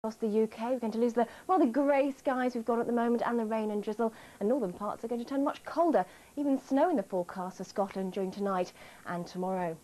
across the UK. We're going to lose the rather grey skies we've got at the moment and the rain and drizzle, and northern parts are going to turn much colder. Even snow in the forecast for Scotland during tonight and tomorrow.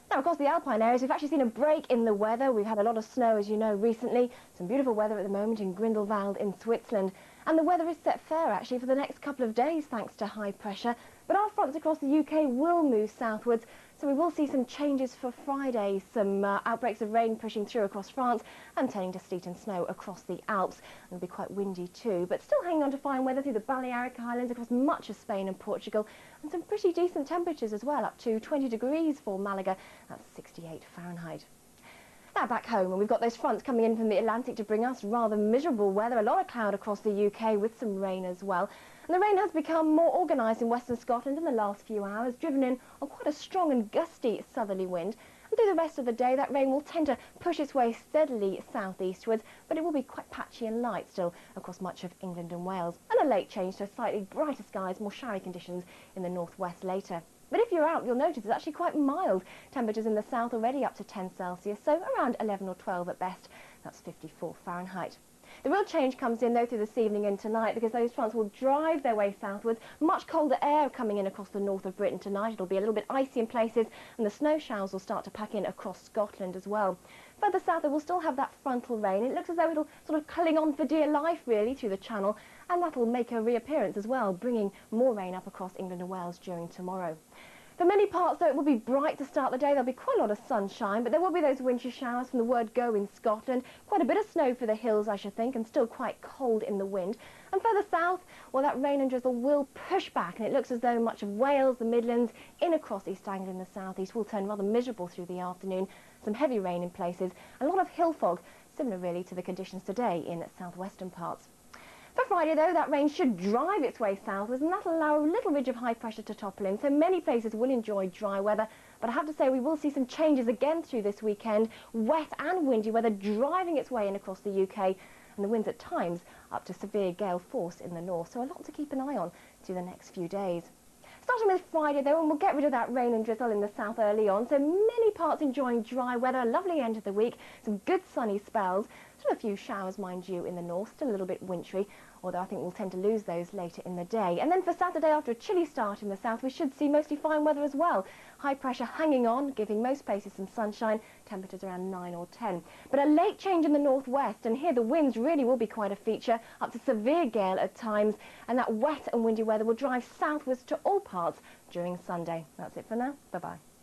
Now, across the Alpine areas, we've actually seen a break in the weather. We've had a lot of snow, as you know, recently. Some beautiful weather at the moment in Grindelwald in Switzerland. And the weather is set fair, actually, for the next couple of days, thanks to high pressure. But our fronts across the UK will move southwards, so we will see some changes for Friday. Some outbreaks of rain pushing through across France and turning to sleet and snow across the Alps. It'll be quite windy too, but still hanging on to fine weather through the Balearic Islands, across much of Spain and Portugal, and some pretty decent temperatures as well, up to 20 degrees for Malaga. That's 68 Fahrenheit. Now back home, and we've got those fronts coming in from the Atlantic to bring us rather miserable weather. A lot of cloud across the UK with some rain as well. And the rain has become more organised in western Scotland in the last few hours, driven in on quite a strong and gusty southerly wind. And through the rest of the day, that rain will tend to push its way steadily southeastwards, but it will be quite patchy and light still across much of England and Wales. And a late change to slightly brighter skies, more showery conditions in the northwest later. But if you're out, you'll notice it's actually quite mild. Temperatures in the south already up to 10 Celsius, so around 11 or 12 at best. That's 54 Fahrenheit. The real change comes in, though, through this evening and tonight, because those fronts will drive their way southwards. Much colder air coming in across the north of Britain tonight. It'll be a little bit icy in places, and the snow showers will start to pack in across Scotland as well. Further south, it will still have that frontal rain. It looks as though it'll sort of cling on for dear life, really, through the Channel, and that'll make a reappearance as well, bringing more rain up across England and Wales during tomorrow. For many parts, though, it will be bright to start the day. There'll be quite a lot of sunshine, but there will be those wintry showers from the word go in Scotland. Quite a bit of snow for the hills, I should think, and still quite cold in the wind. And further south, well, that rain and drizzle will push back, and it looks as though much of Wales, the Midlands, in across East Anglia and the southeast will turn rather miserable through the afternoon. Some heavy rain in places, and a lot of hill fog, similar really to the conditions today in southwestern parts. For Friday, though, that rain should drive its way southwards, and that'll allow a little ridge of high pressure to topple in, so many places will enjoy dry weather. But I have to say, we will see some changes again through this weekend. Wet and windy weather driving its way in across the UK, and the winds at times up to severe gale force in the north, so a lot to keep an eye on through the next few days. Starting with Friday, though, and we'll get rid of that rain and drizzle in the south early on, so many parts enjoying dry weather, a lovely end of the week, some good sunny spells, still a few showers, mind you, in the north, still a little bit wintry, although I think we'll tend to lose those later in the day. And then for Saturday, after a chilly start in the south, we should see mostly fine weather as well. High pressure hanging on, giving most places some sunshine, temperatures around 9 or 10. But a late change in the northwest, and here the winds really will be quite a feature, up to severe gale at times, and that wet and windy weather will drive southwards to all parts during Sunday. That's it for now. Bye-bye.